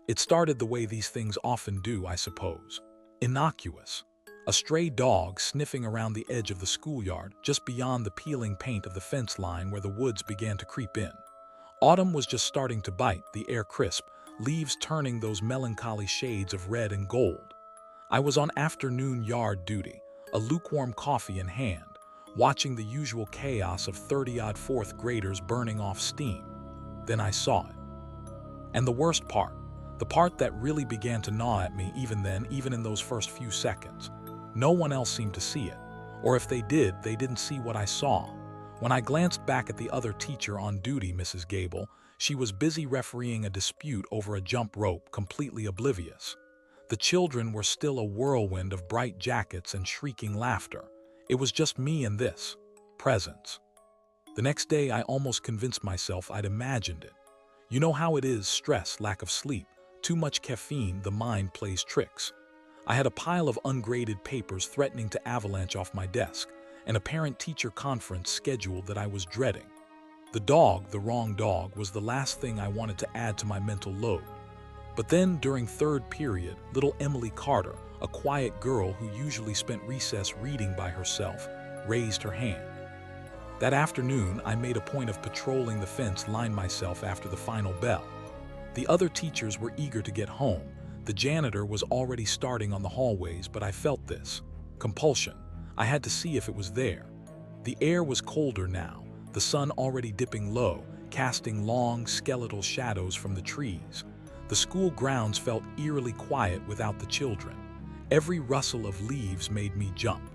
It started the way these things often do, I suppose. Innocuous. A stray dog sniffing around the edge of the schoolyard, just beyond the peeling paint of the fence line where the woods began to creep in. Autumn was just starting to bite, the air crisp, leaves turning those melancholy shades of red and gold. I was on afternoon yard duty, a lukewarm coffee in hand, watching the usual chaos of 30-odd fourth graders burning off steam. Then I saw it. And the worst part, the part that really began to gnaw at me even then, even in those first few seconds. No one else seemed to see it. Or if they did, they didn't see what I saw. When I glanced back at the other teacher on duty, Mrs. Gable, she was busy refereeing a dispute over a jump rope, completely oblivious. The children were still a whirlwind of bright jackets and shrieking laughter. It was just me and this presence. The next day, I almost convinced myself I'd imagined it. You know how it is, stress, lack of sleep, too much caffeine, the mind plays tricks. I had a pile of ungraded papers threatening to avalanche off my desk, and a parent-teacher conference scheduled that I was dreading. The wrong dog, was the last thing I wanted to add to my mental load. But then, during third period, little Emily Carter, a quiet girl who usually spent recess reading by herself, raised her hand. That afternoon, I made a point of patrolling the fence line myself after the final bell. The other teachers were eager to get home. The janitor was already starting on the hallways, but I felt this compulsion. I had to see if it was there. The air was colder now, the sun already dipping low, casting long, skeletal shadows from the trees. The school grounds felt eerily quiet without the children. Every rustle of leaves made me jump.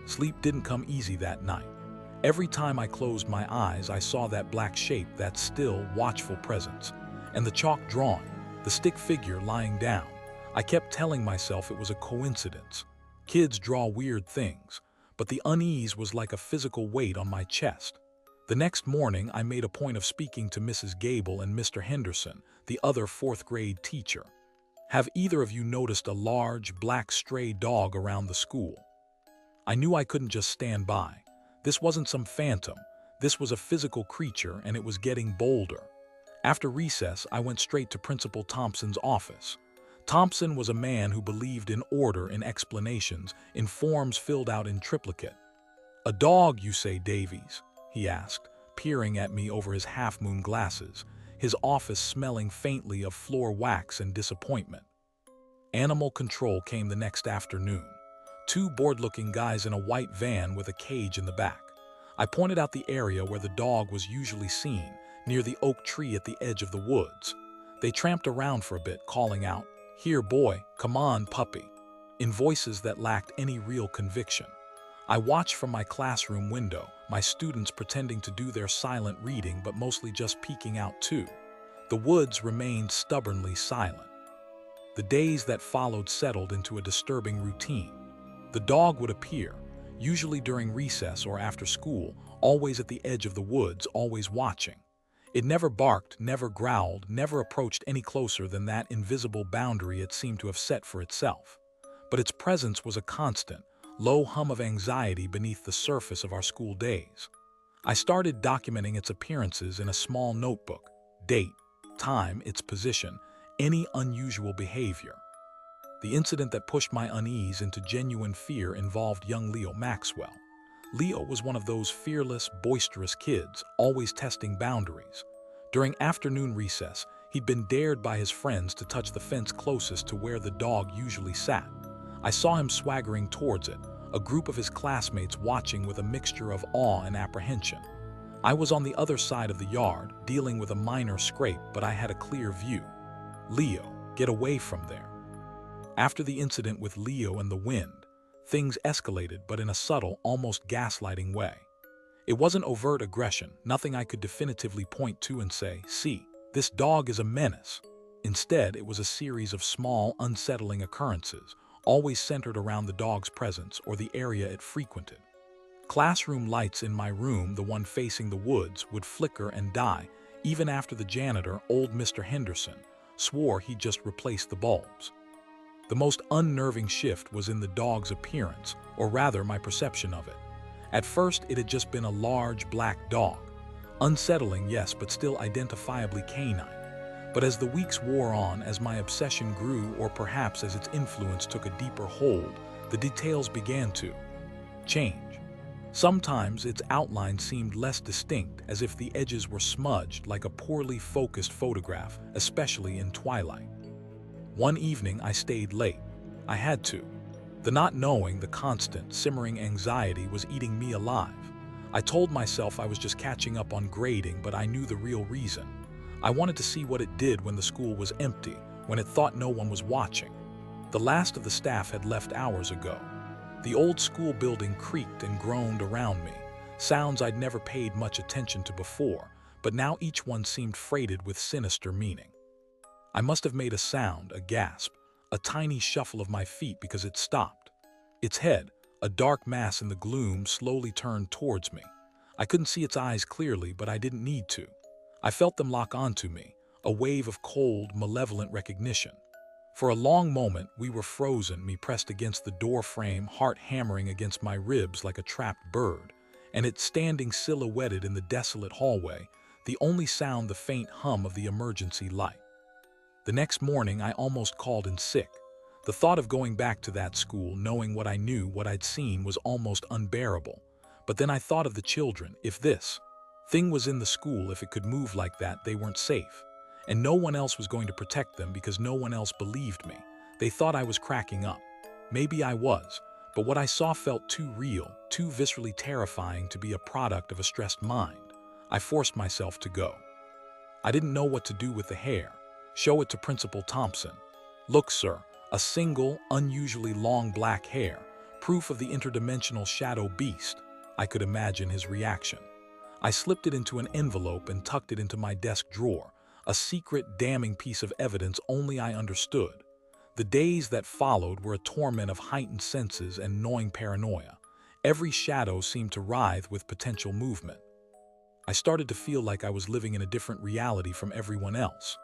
Sleep didn't come easy that night. Every time I closed my eyes, I saw that black shape, that still, watchful presence. And the chalk drawing, the stick figure lying down. I kept telling myself it was a coincidence. Kids draw weird things, but the unease was like a physical weight on my chest. The next morning, I made a point of speaking to Mrs. Gable and Mr. Henderson, the other fourth-grade teacher. Have either of you noticed a large, black stray dog around the school? I knew I couldn't just stand by. This wasn't some phantom. This was a physical creature, and it was getting bolder. After recess, I went straight to Principal Thompson's office. Thompson was a man who believed in order, in explanations, in forms filled out in triplicate. "A dog, you say, Davies?" he asked, peering at me over his half-moon glasses, his office smelling faintly of floor wax and disappointment. Animal control came the next afternoon. Two bored-looking guys in a white van with a cage in the back. I pointed out the area where the dog was usually seen, near the oak tree at the edge of the woods. They tramped around for a bit, calling out, "Here, boy, come on, puppy," in voices that lacked any real conviction. I watched from my classroom window, my students pretending to do their silent reading but mostly just peeking out too. The woods remained stubbornly silent. The days that followed settled into a disturbing routine. The dog would appear, usually during recess or after school, always at the edge of the woods, always watching. It never barked, never growled, never approached any closer than that invisible boundary it seemed to have set for itself. But its presence was a constant, low hum of anxiety beneath the surface of our school days. I started documenting its appearances in a small notebook: date, time, its position, any unusual behavior. The incident that pushed my unease into genuine fear involved young Leo Maxwell. Leo was one of those fearless, boisterous kids, always testing boundaries. During afternoon recess, he'd been dared by his friends to touch the fence closest to where the dog usually sat. I saw him swaggering towards it, a group of his classmates watching with a mixture of awe and apprehension. I was on the other side of the yard, dealing with a minor scrape, but I had a clear view. "Leo, get away from there." After the incident with Leo and the wind, things escalated, but in a subtle, almost gaslighting way. It wasn't overt aggression, nothing I could definitively point to and say, "See, this dog is a menace." Instead, it was a series of small, unsettling occurrences, always centered around the dog's presence or the area it frequented. Classroom lights in my room, the one facing the woods, would flicker and die, even after the janitor, old Mr. Henderson, swore he'd just replaced the bulbs. The most unnerving shift was in the dog's appearance, or rather my perception of it. At first, it had just been a large black dog. Unsettling, yes, but still identifiably canine. But as the weeks wore on, as my obsession grew, or perhaps as its influence took a deeper hold, the details began to change. Sometimes its outline seemed less distinct, as if the edges were smudged like a poorly focused photograph, especially in twilight. One evening I stayed late. I had to. The not knowing, the constant, simmering anxiety was eating me alive. I told myself I was just catching up on grading, but I knew the real reason. I wanted to see what it did when the school was empty, when it thought no one was watching. The last of the staff had left hours ago. The old school building creaked and groaned around me, sounds I'd never paid much attention to before, but now each one seemed freighted with sinister meaning. I must have made a sound, a gasp, a tiny shuffle of my feet because it stopped. Its head, a dark mass in the gloom, slowly turned towards me. I couldn't see its eyes clearly, but I didn't need to. I felt them lock onto me, a wave of cold, malevolent recognition. For a long moment, we were frozen, me pressed against the door frame, heart hammering against my ribs like a trapped bird, and it standing silhouetted in the desolate hallway, the only sound the faint hum of the emergency light. The next morning, I almost called in sick. The thought of going back to that school, knowing what I knew, what I'd seen, was almost unbearable. But then I thought of the children. If this thing was in the school, if it could move like that, they weren't safe. And no one else was going to protect them because no one else believed me. They thought I was cracking up. Maybe I was, but what I saw felt too real, too viscerally terrifying to be a product of a stressed mind. I forced myself to go. I didn't know what to do with the hair. Show it to Principal Thompson. Look, sir, a single, unusually long black hair, proof of the interdimensional shadow beast. I could imagine his reaction. I slipped it into an envelope and tucked it into my desk drawer. A secret, damning piece of evidence only I understood. The days that followed were a torment of heightened senses and gnawing paranoia. Every shadow seemed to writhe with potential movement. I started to feel like I was living in a different reality from everyone else.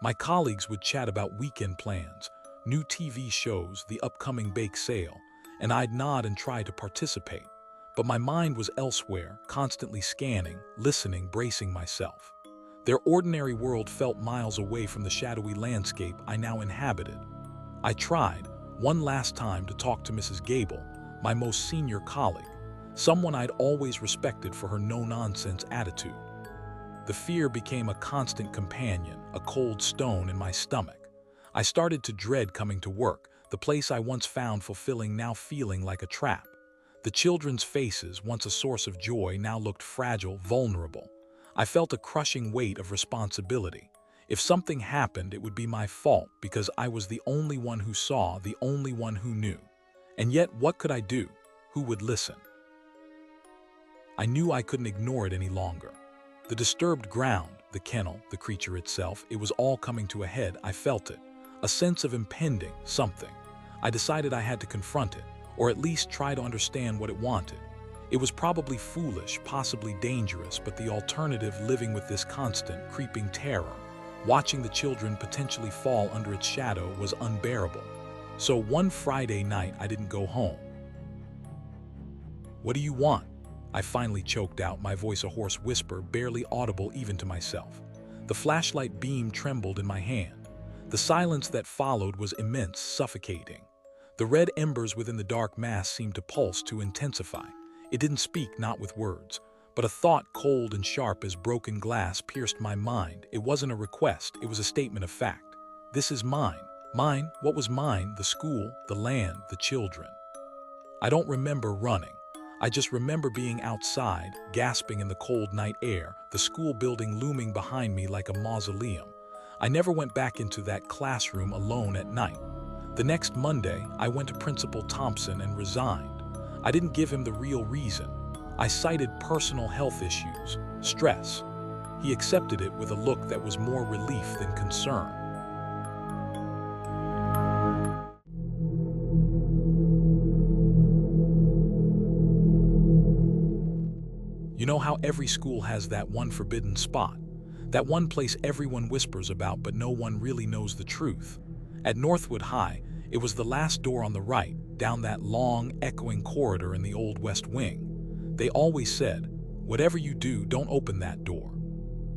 My colleagues would chat about weekend plans, new TV shows, the upcoming bake sale, and I'd nod and try to participate. But my mind was elsewhere, constantly scanning, listening, bracing myself. Their ordinary world felt miles away from the shadowy landscape I now inhabited. I tried, one last time, to talk to Mrs. Gable, my most senior colleague, someone I'd always respected for her no-nonsense attitude. The fear became a constant companion, a cold stone in my stomach. I started to dread coming to work, the place I once found fulfilling now feeling like a trap. The children's faces, once a source of joy, now looked fragile, vulnerable. I felt a crushing weight of responsibility. If something happened, it would be my fault because I was the only one who saw, the only one who knew. And yet, what could I do? Who would listen? I knew I couldn't ignore it any longer. The disturbed ground, the kennel, the creature itself, it was all coming to a head. I felt it. A sense of impending something. I decided I had to confront it, or at least try to understand what it wanted. It was probably foolish, possibly dangerous, but the alternative, living with this constant, creeping terror, watching the children potentially fall under its shadow, was unbearable. So one Friday night, I didn't go home. "What do you want?" I finally choked out, my voice a hoarse whisper, barely audible even to myself. The flashlight beam trembled in my hand. The silence that followed was immense, suffocating. The red embers within the dark mass seemed to pulse, to intensify. It didn't speak, not with words, but a thought cold and sharp as broken glass pierced my mind. It wasn't a request, it was a statement of fact. This is mine. Mine? What was mine? The school, the land, the children. I don't remember running. I just remember being outside, gasping in the cold night air, the school building looming behind me like a mausoleum. I never went back into that classroom alone at night. The next Monday, I went to Principal Thompson and resigned. I didn't give him the real reason. I cited personal health issues, stress. He accepted it with a look that was more relief than concern. You know how every school has that one forbidden spot? That one place everyone whispers about but no one really knows the truth. At Northwood High, it was the last door on the right, down that long, echoing corridor in the old West Wing. They always said, "Whatever you do, don't open that door."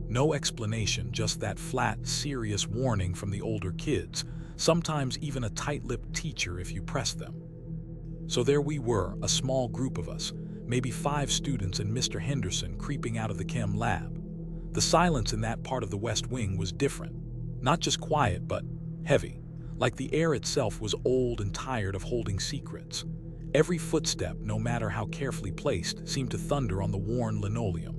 No explanation, just that flat, serious warning from the older kids, sometimes even a tight-lipped teacher if you pressed them. So there we were, a small group of us, maybe 5 students and Mr. Henderson creeping out of the chem lab. The silence in that part of the West Wing was different. Not just quiet, but heavy. Like the air itself was old and tired of holding secrets. Every footstep, no matter how carefully placed, seemed to thunder on the worn linoleum.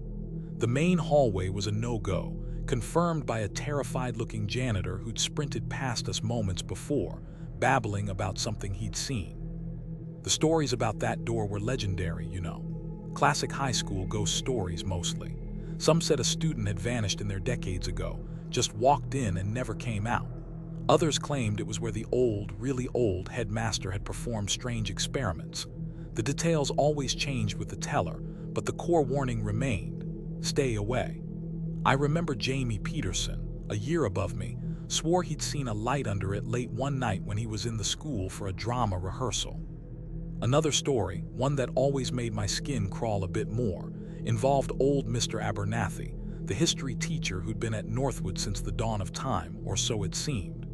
The main hallway was a no-go, confirmed by a terrified-looking janitor who'd sprinted past us moments before, babbling about something he'd seen. The stories about that door were legendary, you know. Classic high school ghost stories, mostly. Some said a student had vanished in there decades ago, just walked in and never came out. Others claimed it was where the old, really old headmaster had performed strange experiments. The details always changed with the teller, but the core warning remained: stay away. I remember Jamie Peterson, a year above me, swore he'd seen a light under it late one night when he was in the school for a drama rehearsal. Another story, one that always made my skin crawl a bit more, involved old Mr. Abernathy, the history teacher who'd been at Northwood since the dawn of time, or so it seemed.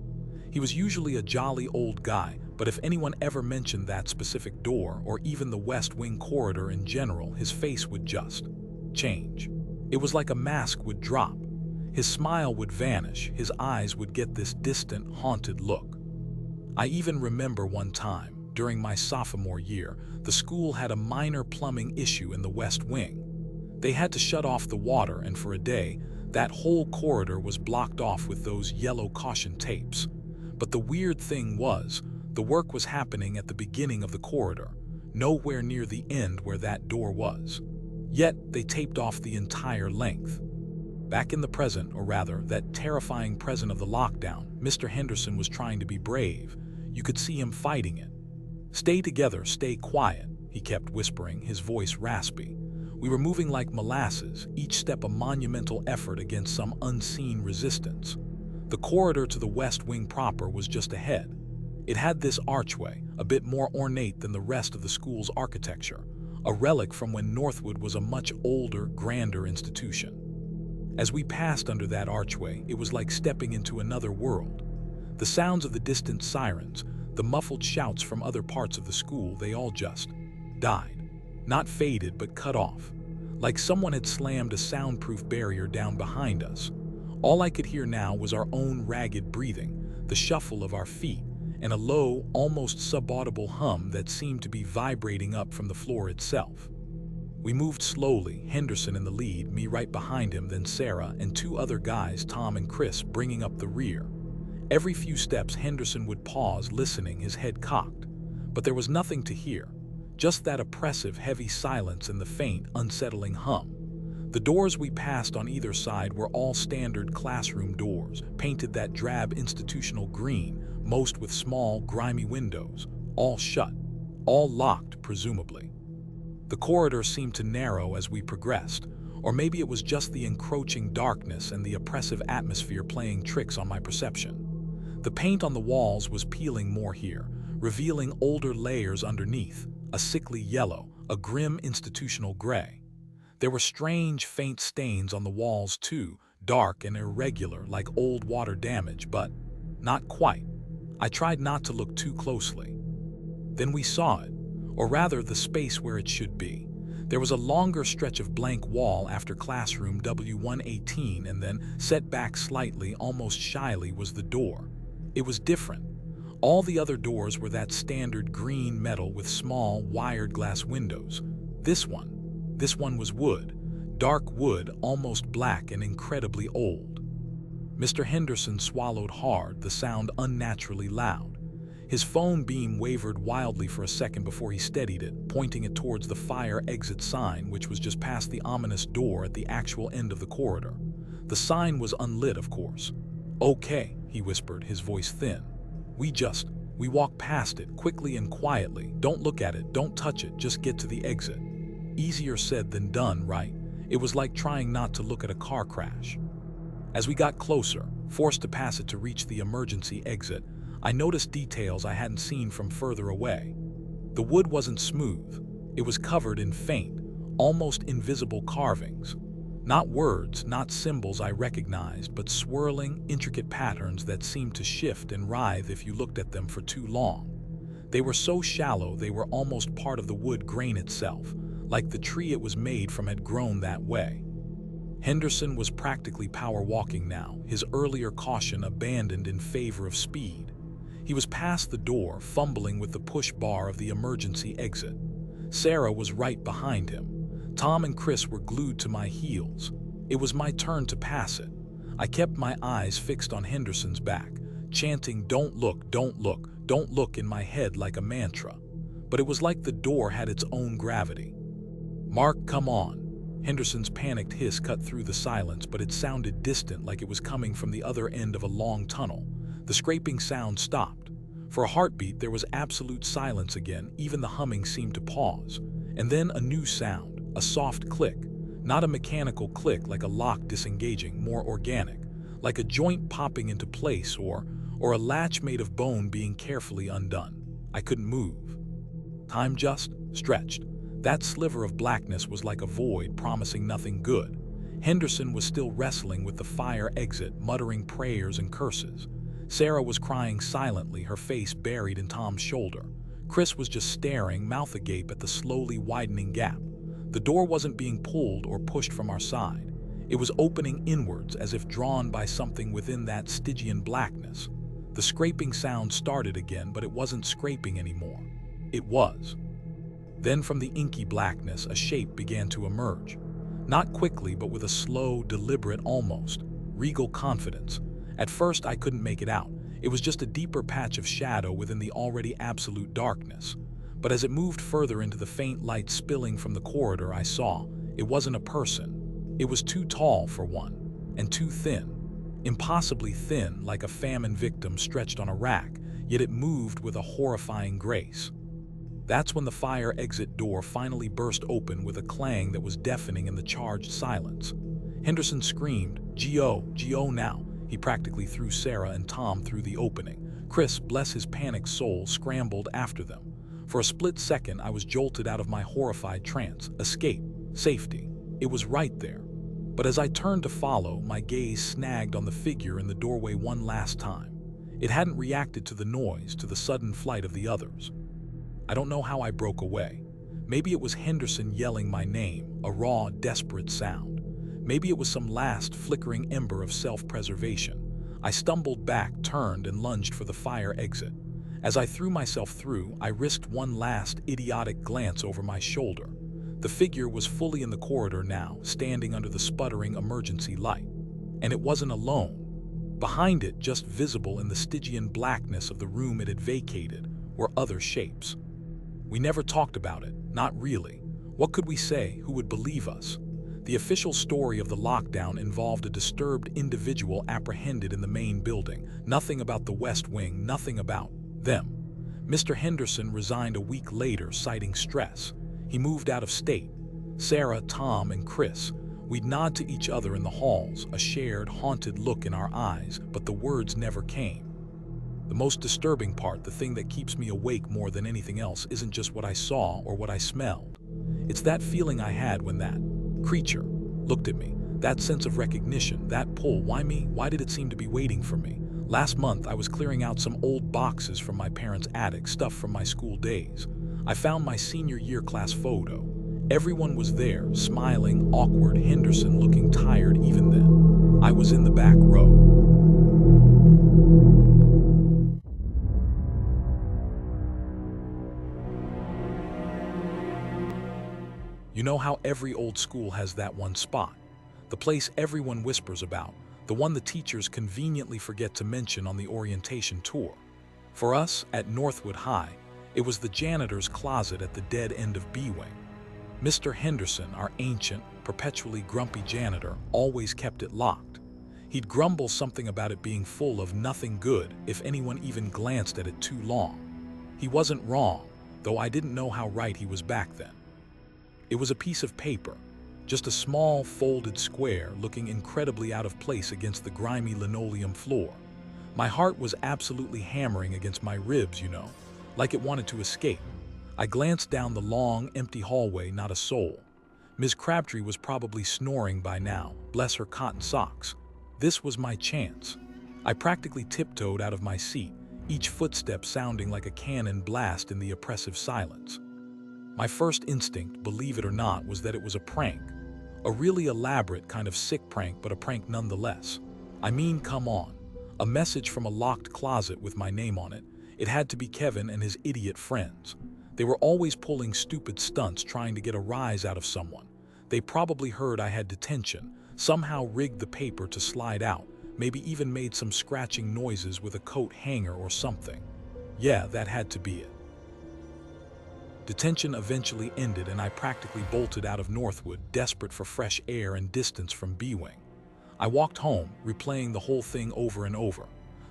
He was usually a jolly old guy, but if anyone ever mentioned that specific door, or even the West Wing corridor in general, his face would just change. It was like a mask would drop. His smile would vanish, his eyes would get this distant, haunted look. I even remember one time, during my sophomore year, the school had a minor plumbing issue in the West Wing. They had to shut off the water, and for a day, that whole corridor was blocked off with those yellow caution tapes. But the weird thing was, the work was happening at the beginning of the corridor, nowhere near the end where that door was. Yet, they taped off the entire length. Back in the present, or rather, that terrifying present of the lockdown, Mr. Henderson was trying to be brave. You could see him fighting it. "Stay together, stay quiet," he kept whispering, his voice raspy. We were moving like molasses, each step a monumental effort against some unseen resistance. The corridor to the West Wing proper was just ahead. It had this archway, a bit more ornate than the rest of the school's architecture, a relic from when Northwood was a much older, grander institution. As we passed under that archway, it was like stepping into another world. The sounds of the distant sirens, the muffled shouts from other parts of the school, they all just died. Not faded, but cut off. Like someone had slammed a soundproof barrier down behind us. All I could hear now was our own ragged breathing, the shuffle of our feet, and a low, almost subaudible hum that seemed to be vibrating up from the floor itself. We moved slowly, Henderson in the lead, me right behind him, then Sarah and 2 other guys, Tom and Chris, bringing up the rear. Every few steps, Henderson would pause, listening, his head cocked. But there was nothing to hear, just that oppressive, heavy silence and the faint, unsettling hum. The doors we passed on either side were all standard classroom doors, painted that drab institutional green, most with small, grimy windows, all shut, all locked, presumably. The corridor seemed to narrow as we progressed, or maybe it was just the encroaching darkness and the oppressive atmosphere playing tricks on my perception. The paint on the walls was peeling more here, revealing older layers underneath, a sickly yellow, a grim institutional gray. There were strange, faint stains on the walls too, dark and irregular like old water damage, but not quite. I tried not to look too closely. Then we saw it, or rather the space where it should be. There was a longer stretch of blank wall after classroom W118, and then, set back slightly, almost shyly, was the door. It was different. All the other doors were that standard green metal with small, wired glass windows. This one was wood, dark wood, almost black and incredibly old. Mr. Henderson swallowed hard, the sound unnaturally loud. His phone beam wavered wildly for a second before he steadied it, pointing it towards the fire exit sign, which was just past the ominous door at the actual end of the corridor. The sign was unlit, of course. "Okay," he whispered, his voice thin. We walked past it, quickly and quietly. "Don't look at it, don't touch it, just get to the exit." Easier said than done, right? It was like trying not to look at a car crash. As we got closer, forced to pass it to reach the emergency exit, I noticed details I hadn't seen from further away. The wood wasn't smooth. It was covered in faint, almost invisible carvings. Not words, not symbols I recognized, but swirling, intricate patterns that seemed to shift and writhe if you looked at them for too long. They were so shallow they were almost part of the wood grain itself, like the tree it was made from had grown that way. Henderson was practically power walking now, his earlier caution abandoned in favor of speed. He was past the door, fumbling with the push bar of the emergency exit. Sarah was right behind him. Tom and Chris were glued to my heels. It was my turn to pass it. I kept my eyes fixed on Henderson's back, chanting, "Don't look, don't look, don't look," in my head like a mantra. But it was like the door had its own gravity. "Mark, come on." Henderson's panicked hiss cut through the silence, but it sounded distant, like it was coming from the other end of a long tunnel. The scraping sound stopped. For a heartbeat, there was absolute silence again. Even the humming seemed to pause. And then a new sound. A soft click, not a mechanical click like a lock disengaging, more organic, like a joint popping into place or a latch made of bone being carefully undone. I couldn't move. Time just stretched. That sliver of blackness was like a void promising nothing good. Henderson was still wrestling with the fire exit, muttering prayers and curses. Sarah was crying silently, her face buried in Tom's shoulder. Chris was just staring, mouth agape, at the slowly widening gap. The door wasn't being pulled or pushed from our side. It was opening inwards, as if drawn by something within that Stygian blackness. The scraping sound started again, but it wasn't scraping anymore. It was. Then from the inky blackness, a shape began to emerge. Not quickly, but with a slow, deliberate, almost regal confidence. At first, I couldn't make it out. It was just a deeper patch of shadow within the already absolute darkness. But as it moved further into the faint light spilling from the corridor, I saw it wasn't a person. It was too tall for one, and too thin. Impossibly thin, like a famine victim stretched on a rack, yet it moved with a horrifying grace. That's when the fire exit door finally burst open with a clang that was deafening in the charged silence. Henderson screamed, "G.O., G.O. now." He practically threw Sarah and Tom through the opening. Chris, bless his panicked soul, scrambled after them. For a split second, I was jolted out of my horrified trance. Escape, safety. It was right there. But as I turned to follow, my gaze snagged on the figure in the doorway one last time. It hadn't reacted to the noise, to the sudden flight of the others. I don't know how I broke away. Maybe it was Henderson yelling my name, a raw, desperate sound. Maybe it was some last flickering ember of self-preservation. I stumbled back, turned, and lunged for the fire exit. As I threw myself through, I risked one last idiotic glance over my shoulder. The figure was fully in the corridor now, standing under the sputtering emergency light. And it wasn't alone. Behind it, just visible in the Stygian blackness of the room it had vacated, were other shapes. We never talked about it, not really. What could we say? Who would believe us? The official story of the lockdown involved a disturbed individual apprehended in the main building. Nothing about the West Wing, nothing about them. Mr. Henderson resigned a week later, citing stress. He moved out of state. Sarah, Tom, and Chris, we'd nod to each other in the halls, a shared, haunted look in our eyes, but the words never came. The most disturbing part, the thing that keeps me awake more than anything else, isn't just what I saw or what I smelled. It's that feeling I had when that creature looked at me. That sense of recognition, that pull. Why me? Why did it seem to be waiting for me? Last month, I was clearing out some old boxes from my parents' attic, stuff from my school days. I found my senior year class photo. Everyone was there, smiling, awkward, Henderson looking tired even then. I was in the back row. You know how every old school has that one spot? The place everyone whispers about, the one the teachers conveniently forget to mention on the orientation tour. For us, at Northwood High, it was the janitor's closet at the dead end of B-Wing. Mr. Henderson, our ancient, perpetually grumpy janitor, always kept it locked. He'd grumble something about it being full of nothing good if anyone even glanced at it too long. He wasn't wrong, though I didn't know how right he was back then. It was a piece of paper, just a small folded square looking incredibly out of place against the grimy linoleum floor. My heart was absolutely hammering against my ribs, like it wanted to escape. I glanced down the long, empty hallway, not a soul. Miss Crabtree was probably snoring by now, bless her cotton socks. This was my chance. I practically tiptoed out of my seat, each footstep sounding like a cannon blast in the oppressive silence. My first instinct, believe it or not, was that it was a prank. A really elaborate kind of sick prank, but a prank nonetheless. I mean, come on. A message from a locked closet with my name on it. It had to be Kevin and his idiot friends. They were always pulling stupid stunts trying to get a rise out of someone. They probably heard I had detention, somehow rigged the paper to slide out, maybe even made some scratching noises with a coat hanger or something. Yeah, that had to be it. Detention eventually ended and I practically bolted out of Northwood, desperate for fresh air and distance from B-Wing. I walked home, replaying the whole thing over and over.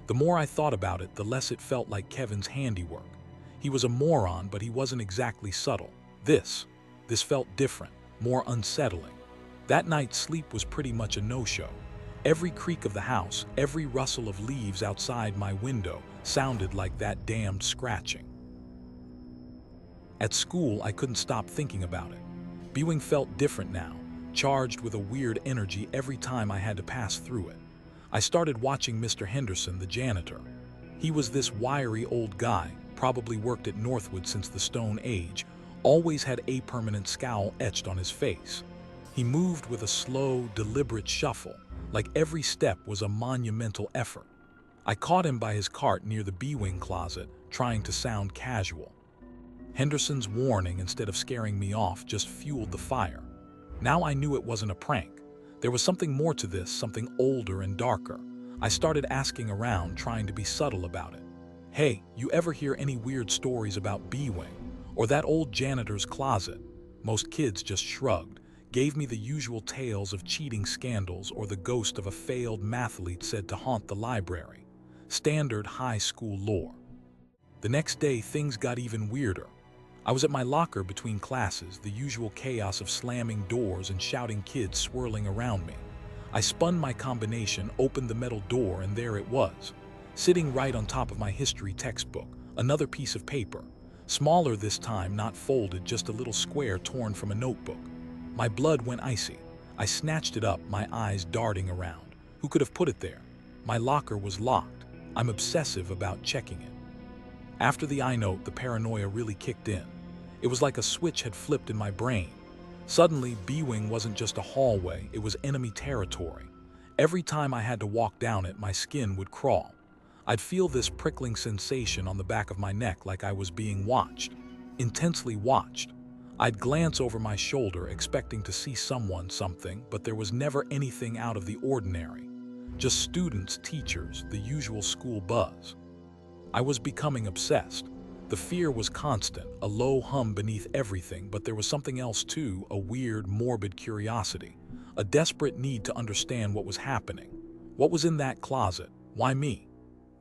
The more I thought about it, the less it felt like Kevin's handiwork. He was a moron, but he wasn't exactly subtle. This felt different, more unsettling. That night, sleep was pretty much a no-show. Every creak of the house, every rustle of leaves outside my window sounded like that damned scratching. At school, I couldn't stop thinking about it. B-Wing felt different now, charged with a weird energy every time I had to pass through it. I started watching Mr. Henderson, the janitor. He was this wiry old guy, probably worked at Northwood since the Stone Age, always had a permanent scowl etched on his face. He moved with a slow, deliberate shuffle, like every step was a monumental effort. I caught him by his cart near the B-Wing closet, trying to sound casual. Henderson's warning, instead of scaring me off, just fueled the fire. Now I knew it wasn't a prank. There was something more to this, something older and darker. I started asking around, trying to be subtle about it. Hey, you ever hear any weird stories about B-Wing? Or that old janitor's closet? Most kids just shrugged, gave me the usual tales of cheating scandals or the ghost of a failed mathlete said to haunt the library. Standard high school lore. The next day, things got even weirder. I was at my locker between classes, the usual chaos of slamming doors and shouting kids swirling around me. I spun my combination, opened the metal door, and there it was. Sitting right on top of my history textbook, another piece of paper. Smaller this time, not folded, just a little square torn from a notebook. My blood went icy. I snatched it up, my eyes darting around. Who could have put it there? My locker was locked. I'm obsessive about checking it. After the I note, the paranoia really kicked in. It was like a switch had flipped in my brain. Suddenly, B-Wing wasn't just a hallway, it was enemy territory. Every time I had to walk down it, my skin would crawl. I'd feel this prickling sensation on the back of my neck like I was being watched, intensely watched. I'd glance over my shoulder expecting to see someone, something, but there was never anything out of the ordinary. Just students, teachers, the usual school buzz. I was becoming obsessed. The fear was constant, a low hum beneath everything, but there was something else too, a weird, morbid curiosity, a desperate need to understand what was happening. What was in that closet? Why me?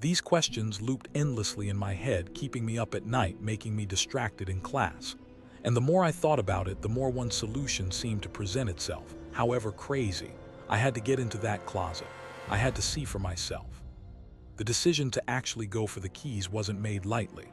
These questions looped endlessly in my head, keeping me up at night, making me distracted in class. And the more I thought about it, the more one solution seemed to present itself, however crazy. I had to get into that closet. I had to see for myself. The decision to actually go for the keys wasn't made lightly.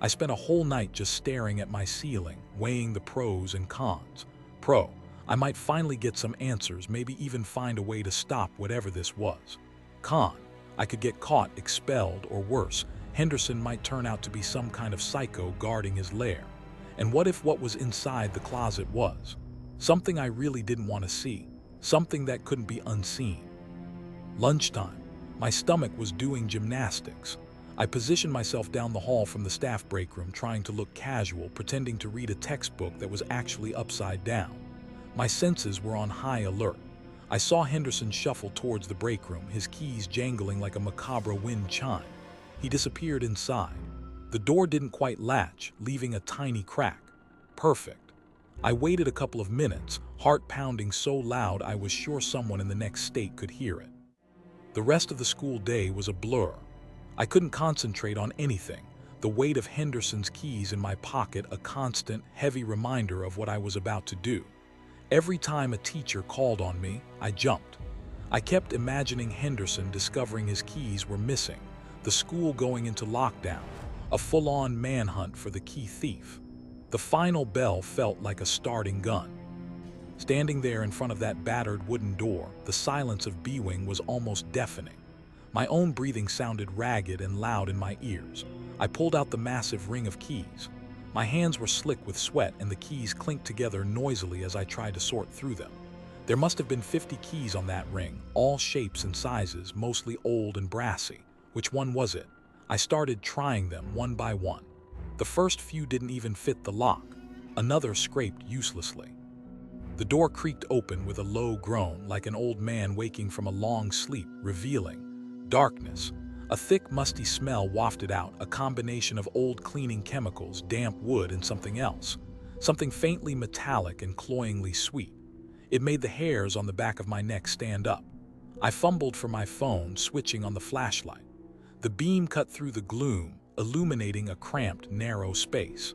I spent a whole night just staring at my ceiling, weighing the pros and cons. Pro, I might finally get some answers, maybe even find a way to stop whatever this was. Con, I could get caught, expelled, or worse, Henderson might turn out to be some kind of psycho guarding his lair. And what if what was inside the closet was something I really didn't want to see, something that couldn't be unseen? Lunchtime. My stomach was doing gymnastics. I positioned myself down the hall from the staff break room, trying to look casual, pretending to read a textbook that was actually upside down. My senses were on high alert. I saw Henderson shuffle towards the break room, his keys jangling like a macabre wind chime. He disappeared inside. The door didn't quite latch, leaving a tiny crack. Perfect. I waited a couple of minutes, heart pounding so loud I was sure someone in the next state could hear it. The rest of the school day was a blur. I couldn't concentrate on anything, the weight of Henderson's keys in my pocket a constant, heavy reminder of what I was about to do. Every time a teacher called on me, I jumped. I kept imagining Henderson discovering his keys were missing, the school going into lockdown, a full-on manhunt for the key thief. The final bell felt like a starting gun. Standing there in front of that battered wooden door, the silence of B-Wing was almost deafening. My own breathing sounded ragged and loud in my ears. I pulled out the massive ring of keys. My hands were slick with sweat and the keys clinked together noisily as I tried to sort through them. There must have been 50 keys on that ring, all shapes and sizes, mostly old and brassy. Which one was it? I started trying them one by one. The first few didn't even fit the lock. Another scraped uselessly. The door creaked open with a low groan, like an old man waking from a long sleep, revealing darkness. A thick, musty smell wafted out, a combination of old cleaning chemicals, damp wood, and something else. Something faintly metallic and cloyingly sweet. It made the hairs on the back of my neck stand up. I fumbled for my phone, switching on the flashlight. The beam cut through the gloom, illuminating a cramped, narrow space.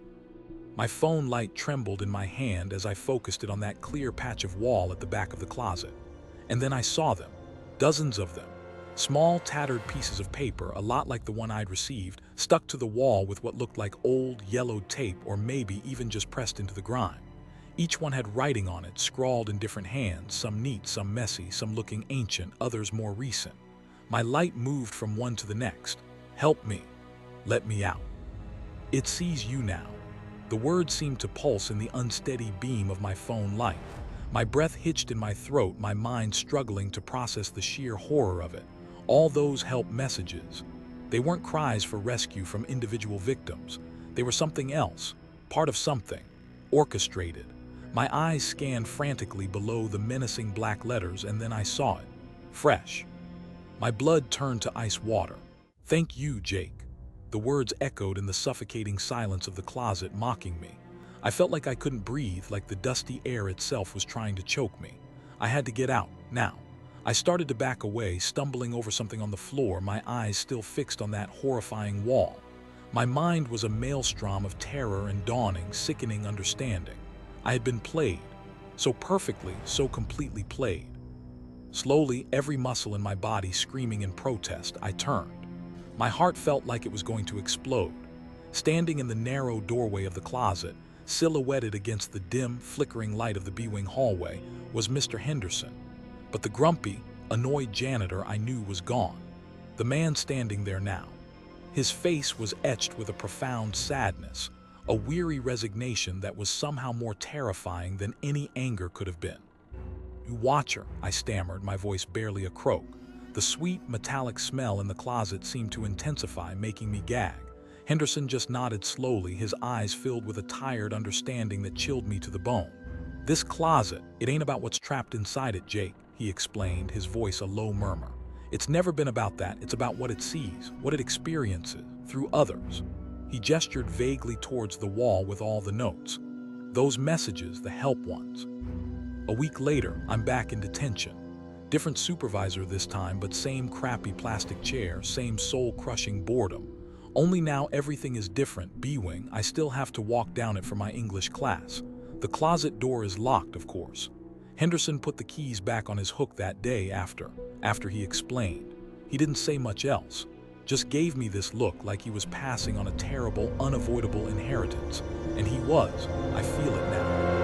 My phone light trembled in my hand as I focused it on that clear patch of wall at the back of the closet. And then I saw them, dozens of them. Small, tattered pieces of paper, a lot like the one I'd received, stuck to the wall with what looked like old, yellowed tape or maybe even just pressed into the grime. Each one had writing on it, scrawled in different hands, some neat, some messy, some looking ancient, others more recent. My light moved from one to the next. Help me. Let me out. It sees you now. The words seemed to pulse in the unsteady beam of my phone light. My breath hitched in my throat, my mind struggling to process the sheer horror of it. All those help messages. They weren't cries for rescue from individual victims. They were something else, part of something, orchestrated. My eyes scanned frantically below the menacing black letters, and then I saw it. Fresh. My blood turned to ice water. Thank you, Jake. The words echoed in the suffocating silence of the closet, mocking me. I felt like I couldn't breathe, like the dusty air itself was trying to choke me. I had to get out, now. I started to back away, stumbling over something on the floor, my eyes still fixed on that horrifying wall. My mind was a maelstrom of terror and dawning, sickening understanding. I had been played. So perfectly, so completely played. Slowly, every muscle in my body screaming in protest, I turned. My heart felt like it was going to explode. Standing in the narrow doorway of the closet, silhouetted against the dim, flickering light of the B-Wing hallway, was Mr. Henderson. But the grumpy, annoyed janitor I knew was gone. The man standing there now. His face was etched with a profound sadness, a weary resignation that was somehow more terrifying than any anger could have been. "You watcher," I stammered, my voice barely a croak. The sweet, metallic smell in the closet seemed to intensify, making me gag. Henderson just nodded slowly, his eyes filled with a tired understanding that chilled me to the bone. "This closet, it ain't about what's trapped inside it, Jake," he explained, his voice a low murmur. "It's never been about that, it's about what it sees, what it experiences, through others." He gestured vaguely towards the wall with all the notes. Those messages, the help ones. A week later, I'm back in detention. Different supervisor this time, but same crappy plastic chair, same soul-crushing boredom. Only now everything is different. B-Wing, I still have to walk down it for my English class. The closet door is locked, of course. Henderson put the keys back on his hook that day after he explained. He didn't say much else. Just gave me this look like he was passing on a terrible, unavoidable inheritance. And he was. I feel it now.